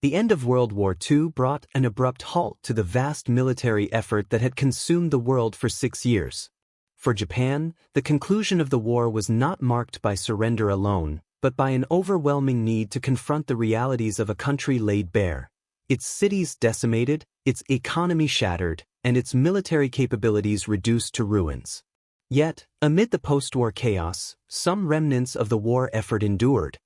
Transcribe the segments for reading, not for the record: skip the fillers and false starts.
The end of World War II brought an abrupt halt to the vast military effort that had consumed the world for 6 years. For Japan, the conclusion of the war was not marked by surrender alone, but by an overwhelming need to confront the realities of a country laid bare. Its cities decimated, its economy shattered, and its military capabilities reduced to ruins. Yet, amid the post-war chaos, some remnants of the war effort endured.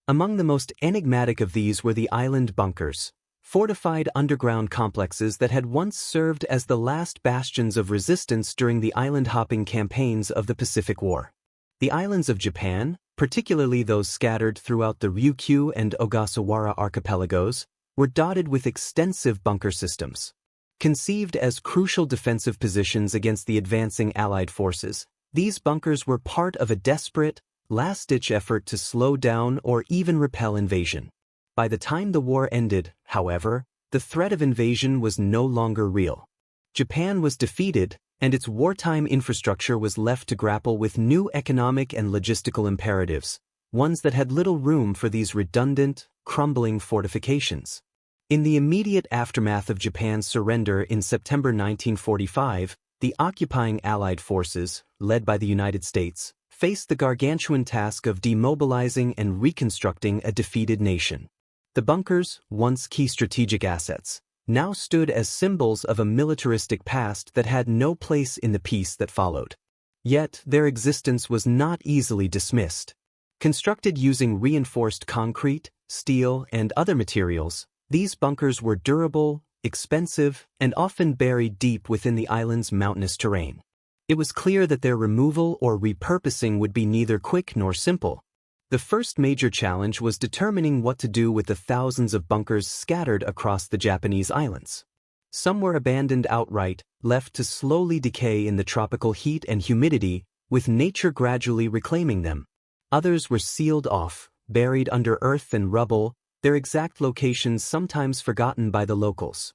Among the most enigmatic of these were the island bunkers, fortified underground complexes that had once served as the last bastions of resistance during the island-hopping campaigns of the Pacific War. The islands of Japan, particularly those scattered throughout the Ryukyu and Ogasawara archipelagos, were dotted with extensive bunker systems. Conceived as crucial defensive positions against the advancing Allied forces, these bunkers were part of a desperate, last-ditch effort to slow down or even repel invasion. By the time the war ended, however, the threat of invasion was no longer real. Japan was defeated, and its wartime infrastructure was left to grapple with new economic and logistical imperatives, ones that had little room for these redundant, crumbling fortifications. In the immediate aftermath of Japan's surrender in September 1945, the occupying Allied forces, led by the United States, faced the gargantuan task of demobilizing and reconstructing a defeated nation. The bunkers, once key strategic assets, now stood as symbols of a militaristic past that had no place in the peace that followed. Yet, their existence was not easily dismissed. Constructed using reinforced concrete, steel, and other materials, these bunkers were durable, expensive, and often buried deep within the island's mountainous terrain. It was clear that their removal or repurposing would be neither quick nor simple. The first major challenge was determining what to do with the thousands of bunkers scattered across the Japanese islands. Some were abandoned outright, left to slowly decay in the tropical heat and humidity, with nature gradually reclaiming them. Others were sealed off, buried under earth and rubble, their exact locations sometimes forgotten by the locals.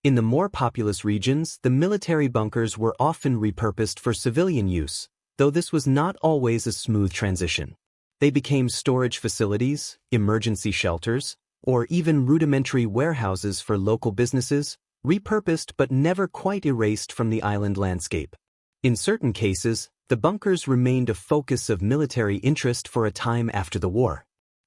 In the more populous regions, the military bunkers were often repurposed for civilian use, though this was not always a smooth transition. They became storage facilities, emergency shelters, or even rudimentary warehouses for local businesses, repurposed but never quite erased from the island landscape. In certain cases, the bunkers remained a focus of military interest for a time after the war.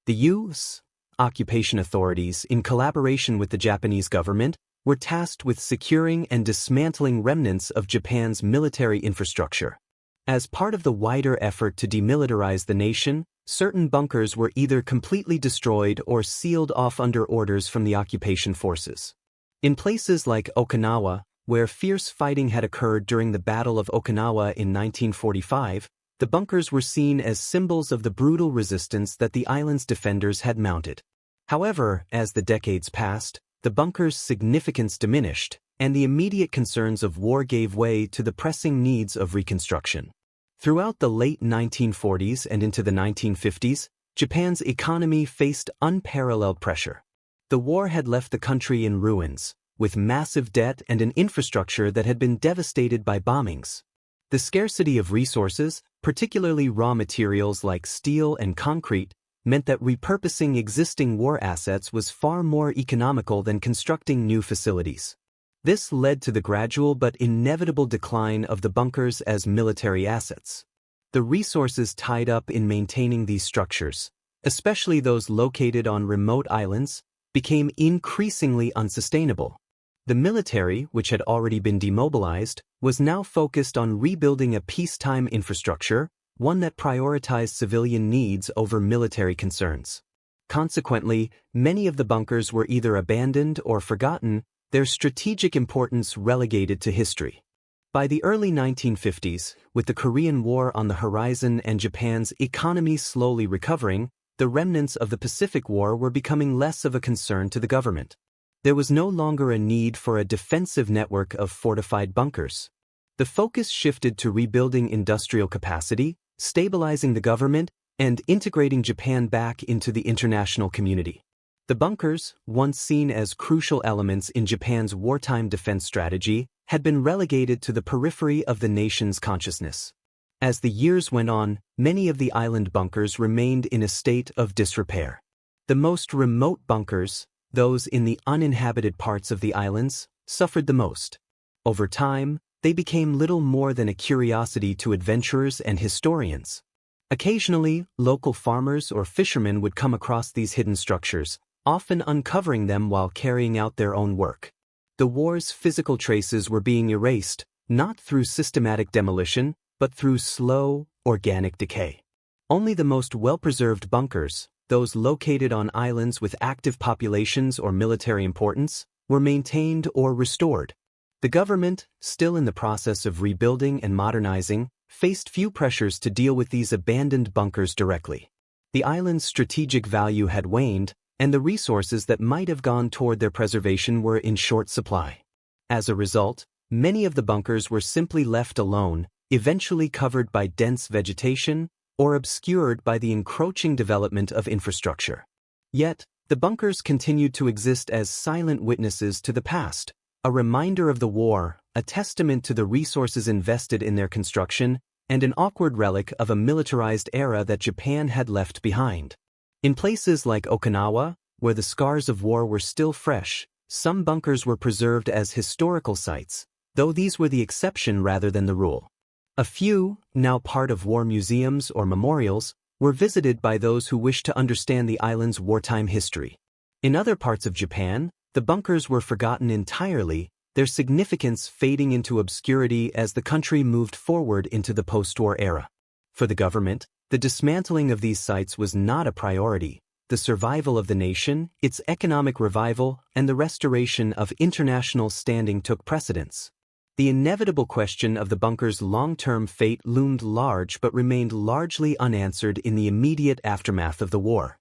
The U.S. occupation authorities, in collaboration with the Japanese government, were tasked with securing and dismantling remnants of Japan's military infrastructure. As part of the wider effort to demilitarize the nation, certain bunkers were either completely destroyed or sealed off under orders from the occupation forces. In places like Okinawa, where fierce fighting had occurred during the Battle of Okinawa in 1945, the bunkers were seen as symbols of the brutal resistance that the island's defenders had mounted. However, as the decades passed, the bunkers' significance diminished, and the immediate concerns of war gave way to the pressing needs of reconstruction. Throughout the late 1940s and into the 1950s, Japan's economy faced unparalleled pressure. The war had left the country in ruins, with massive debt and an infrastructure that had been devastated by bombings. The scarcity of resources, particularly raw materials like steel and concrete, meant that repurposing existing war assets was far more economical than constructing new facilities. This led to the gradual but inevitable decline of the bunkers as military assets. The resources tied up in maintaining these structures, especially those located on remote islands, became increasingly unsustainable. The military, which had already been demobilized, was now focused on rebuilding a peacetime infrastructure, one that prioritized civilian needs over military concerns. Consequently, many of the bunkers were either abandoned or forgotten, their strategic importance relegated to history. By the early 1950s, with the Korean War on the horizon and Japan's economy slowly recovering, the remnants of the Pacific War were becoming less of a concern to the government. There was no longer a need for a defensive network of fortified bunkers. The focus shifted to rebuilding industrial capacity, stabilizing the government, and integrating Japan back into the international community. The bunkers, once seen as crucial elements in Japan's wartime defense strategy, had been relegated to the periphery of the nation's consciousness. As the years went on, many of the island bunkers remained in a state of disrepair. The most remote bunkers, those in the uninhabited parts of the islands, suffered the most. Over time, they became little more than a curiosity to adventurers and historians. Occasionally, local farmers or fishermen would come across these hidden structures, often uncovering them while carrying out their own work. The war's physical traces were being erased, not through systematic demolition, but through slow, organic decay. Only the most well-preserved bunkers, those located on islands with active populations or military importance, were maintained or restored. The government, still in the process of rebuilding and modernizing, faced few pressures to deal with these abandoned bunkers directly. The island's strategic value had waned, and the resources that might have gone toward their preservation were in short supply. As a result, many of the bunkers were simply left alone, eventually covered by dense vegetation or obscured by the encroaching development of infrastructure. Yet, the bunkers continued to exist as silent witnesses to the past, a reminder of the war, a testament to the resources invested in their construction, and an awkward relic of a militarized era that Japan had left behind. In places like Okinawa, where the scars of war were still fresh, some bunkers were preserved as historical sites, though these were the exception rather than the rule. A few, now part of war museums or memorials, were visited by those who wished to understand the island's wartime history. In other parts of Japan, the bunkers were forgotten entirely, their significance fading into obscurity as the country moved forward into the post-war era. For the government, the dismantling of these sites was not a priority. The survival of the nation, its economic revival, and the restoration of international standing took precedence. The inevitable question of the bunker's long-term fate loomed large but remained largely unanswered in the immediate aftermath of the war.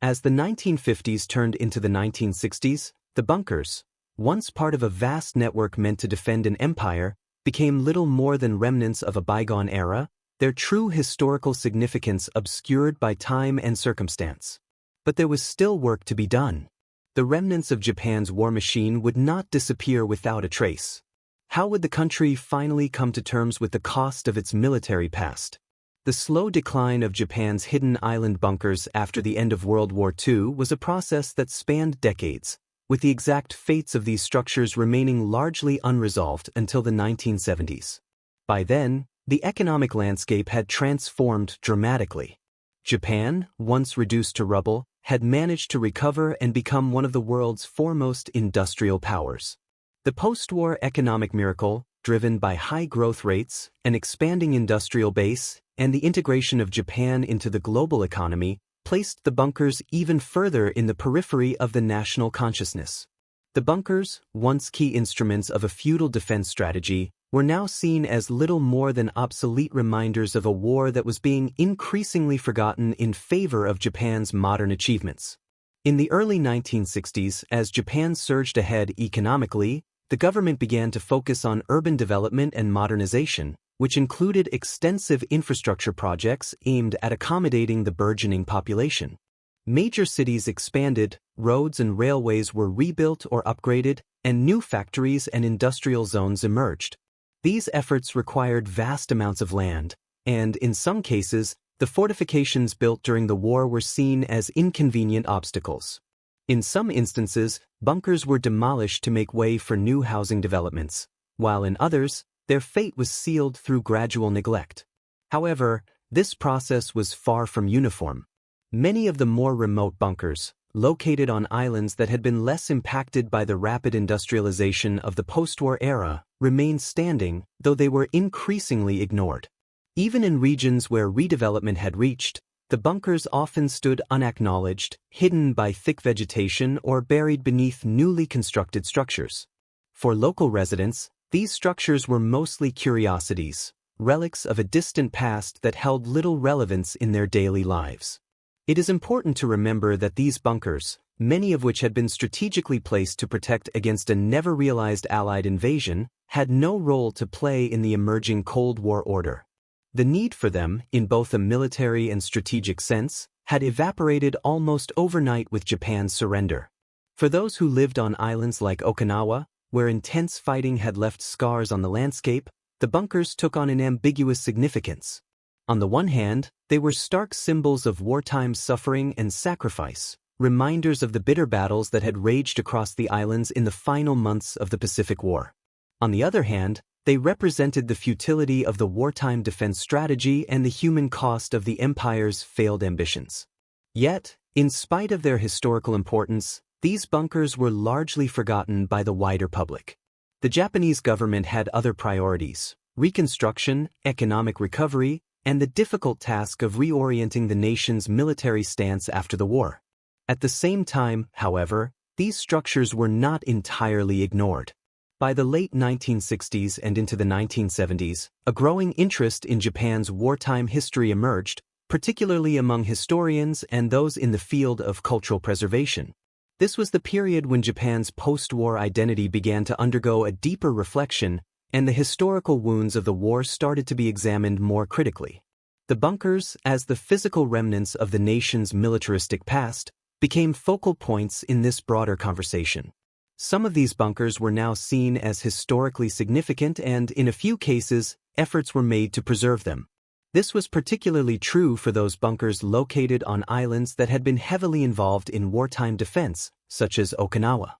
As the 1950s turned into the 1960s, the bunkers, once part of a vast network meant to defend an empire, became little more than remnants of a bygone era, their true historical significance obscured by time and circumstance. But there was still work to be done. The remnants of Japan's war machine would not disappear without a trace. How would the country finally come to terms with the cost of its military past? The slow decline of Japan's hidden island bunkers after the end of World War II was a process that spanned decades, with the exact fates of these structures remaining largely unresolved until the 1970s. By then, the economic landscape had transformed dramatically. Japan, once reduced to rubble, had managed to recover and become one of the world's foremost industrial powers. The post-war economic miracle, driven by high growth rates, an expanding industrial base, and the integration of Japan into the global economy, placed the bunkers even further in the periphery of the national consciousness. The bunkers, once key instruments of a feudal defense strategy, were now seen as little more than obsolete reminders of a war that was being increasingly forgotten in favor of Japan's modern achievements. In the early 1960s, as Japan surged ahead economically, the government began to focus on urban development and modernization, which included extensive infrastructure projects aimed at accommodating the burgeoning population. Major cities expanded, roads and railways were rebuilt or upgraded, and new factories and industrial zones emerged. These efforts required vast amounts of land, and, in some cases, the fortifications built during the war were seen as inconvenient obstacles. In some instances, bunkers were demolished to make way for new housing developments, while in others, their fate was sealed through gradual neglect. However, this process was far from uniform. Many of the more remote bunkers, located on islands that had been less impacted by the rapid industrialization of the post-war era, remained standing, though they were increasingly ignored. Even in regions where redevelopment had reached, the bunkers often stood unacknowledged, hidden by thick vegetation or buried beneath newly constructed structures. For local residents, these structures were mostly curiosities, relics of a distant past that held little relevance in their daily lives. It is important to remember that these bunkers, many of which had been strategically placed to protect against a never-realized Allied invasion, had no role to play in the emerging Cold War order. The need for them, in both a military and strategic sense, had evaporated almost overnight with Japan's surrender. For those who lived on islands like Okinawa, where intense fighting had left scars on the landscape, the bunkers took on an ambiguous significance. On the one hand, they were stark symbols of wartime suffering and sacrifice, reminders of the bitter battles that had raged across the islands in the final months of the Pacific War. On the other hand, they represented the futility of the wartime defense strategy and the human cost of the empire's failed ambitions. Yet, in spite of their historical importance, these bunkers were largely forgotten by the wider public. The Japanese government had other priorities: reconstruction, economic recovery, and the difficult task of reorienting the nation's military stance after the war. At the same time, however, these structures were not entirely ignored. By the late 1960s and into the 1970s, a growing interest in Japan's wartime history emerged, particularly among historians and those in the field of cultural preservation. This was the period when Japan's post-war identity began to undergo a deeper reflection, and the historical wounds of the war started to be examined more critically. The bunkers, as the physical remnants of the nation's militaristic past, became focal points in this broader conversation. Some of these bunkers were now seen as historically significant, and, in a few cases, efforts were made to preserve them. This was particularly true for those bunkers located on islands that had been heavily involved in wartime defense, such as Okinawa.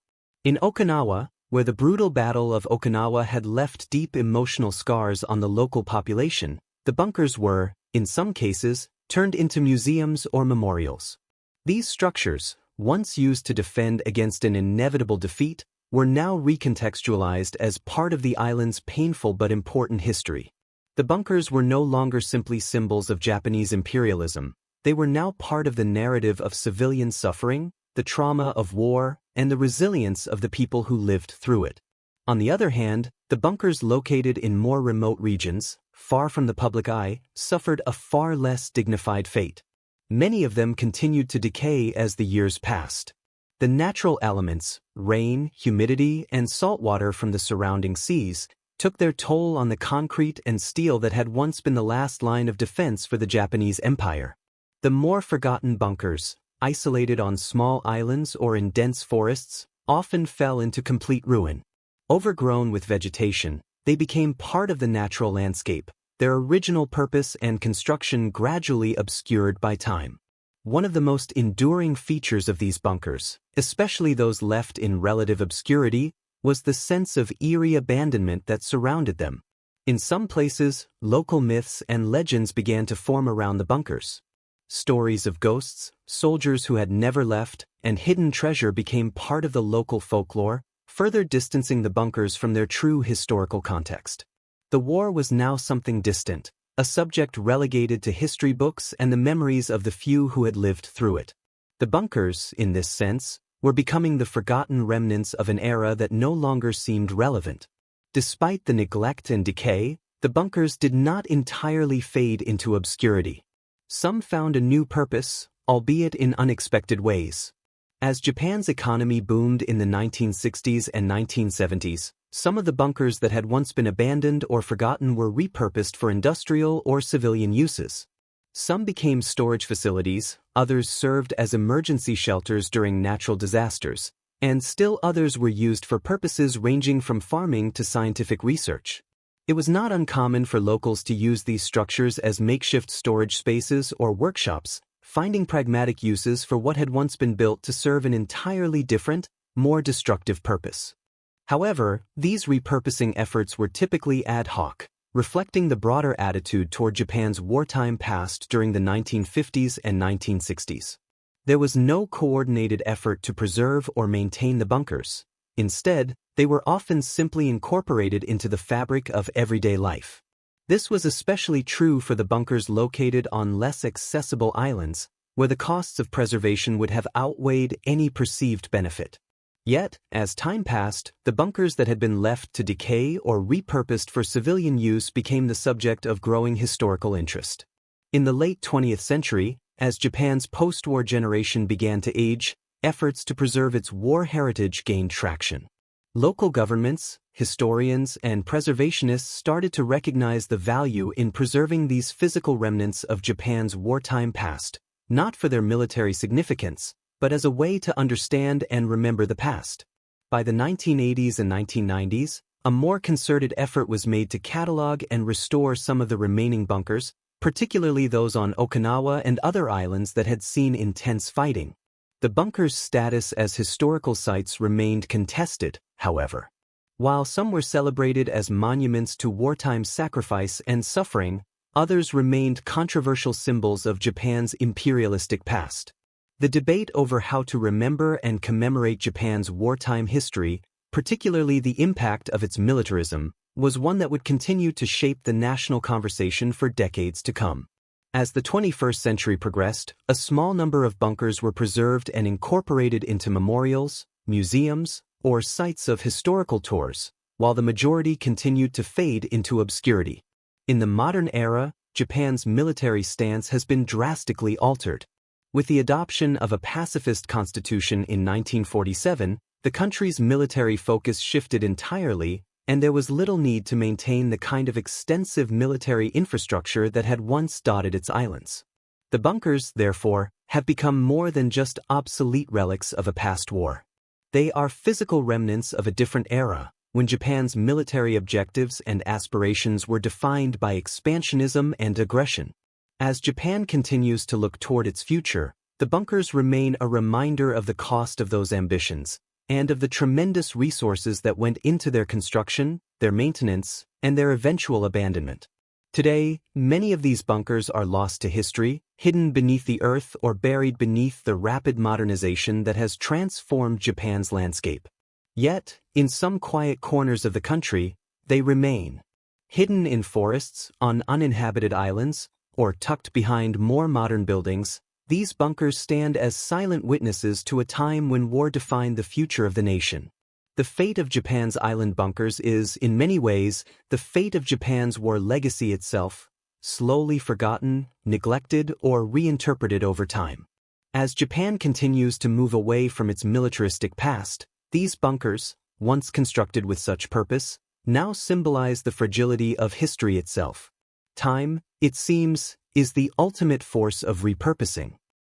In Okinawa, where the brutal Battle of Okinawa had left deep emotional scars on the local population, the bunkers were, in some cases, turned into museums or memorials. These structures, once used to defend against an inevitable defeat, were now recontextualized as part of the island's painful but important history. The bunkers were no longer simply symbols of Japanese imperialism; they were now part of the narrative of civilian suffering, the trauma of war, and the resilience of the people who lived through it. On the other hand, the bunkers located in more remote regions, far from the public eye, suffered a far less dignified fate. Many of them continued to decay as the years passed. The natural elements, rain, humidity, and salt water from the surrounding seas, took their toll on the concrete and steel that had once been the last line of defense for the Japanese Empire. The more forgotten bunkers, isolated on small islands or in dense forests, often fell into complete ruin. Overgrown with vegetation, they became part of the natural landscape, their original purpose and construction gradually obscured by time. One of the most enduring features of these bunkers, especially those left in relative obscurity, was the sense of eerie abandonment that surrounded them. In some places, local myths and legends began to form around the bunkers. Stories of ghosts, soldiers who had never left, and hidden treasure became part of the local folklore, further distancing the bunkers from their true historical context. The war was now something distant, a subject relegated to history books and the memories of the few who had lived through it. The bunkers, in this sense, were becoming the forgotten remnants of an era that no longer seemed relevant. Despite the neglect and decay, the bunkers did not entirely fade into obscurity. Some found a new purpose, albeit in unexpected ways. As Japan's economy boomed in the 1960s and 1970s, some of the bunkers that had once been abandoned or forgotten were repurposed for industrial or civilian uses. Some became storage facilities, others served as emergency shelters during natural disasters, and still others were used for purposes ranging from farming to scientific research. It was not uncommon for locals to use these structures as makeshift storage spaces or workshops, finding pragmatic uses for what had once been built to serve an entirely different, more destructive purpose. However, these repurposing efforts were typically ad hoc, reflecting the broader attitude toward Japan's wartime past during the 1950s and 1960s. There was no coordinated effort to preserve or maintain the bunkers. Instead, they were often simply incorporated into the fabric of everyday life. This was especially true for the bunkers located on less accessible islands, where the costs of preservation would have outweighed any perceived benefit. Yet, as time passed, the bunkers that had been left to decay or repurposed for civilian use became the subject of growing historical interest. In the late 20th century, as Japan's post-war generation began to age, efforts to preserve its war heritage gained traction. Local governments, historians, and preservationists started to recognize the value in preserving these physical remnants of Japan's wartime past, not for their military significance, but as a way to understand and remember the past. By the 1980s and 1990s, a more concerted effort was made to catalog and restore some of the remaining bunkers, particularly those on Okinawa and other islands that had seen intense fighting. The bunkers' status as historical sites remained contested, however. While some were celebrated as monuments to wartime sacrifice and suffering, others remained controversial symbols of Japan's imperialistic past. The debate over how to remember and commemorate Japan's wartime history, particularly the impact of its militarism, was one that would continue to shape the national conversation for decades to come. As the 21st century progressed, a small number of bunkers were preserved and incorporated into memorials, museums, or sites of historical tours, while the majority continued to fade into obscurity. In the modern era, Japan's military stance has been drastically altered. With the adoption of a pacifist constitution in 1947, the country's military focus shifted entirely, and there was little need to maintain the kind of extensive military infrastructure that had once dotted its islands. The bunkers, therefore, have become more than just obsolete relics of a past war. They are physical remnants of a different era, when Japan's military objectives and aspirations were defined by expansionism and aggression. As Japan continues to look toward its future, the bunkers remain a reminder of the cost of those ambitions, and of the tremendous resources that went into their construction, their maintenance, and their eventual abandonment. Today, many of these bunkers are lost to history, hidden beneath the earth or buried beneath the rapid modernization that has transformed Japan's landscape. Yet, in some quiet corners of the country, they remain. Hidden in forests, on uninhabited islands, or tucked behind more modern buildings, these bunkers stand as silent witnesses to a time when war defined the future of the nation. The fate of Japan's island bunkers is, in many ways, the fate of Japan's war legacy itself, slowly forgotten, neglected, or reinterpreted over time. As Japan continues to move away from its militaristic past, these bunkers, once constructed with such purpose, now symbolize the fragility of history itself. Time, it seems, is the ultimate force of repurposing.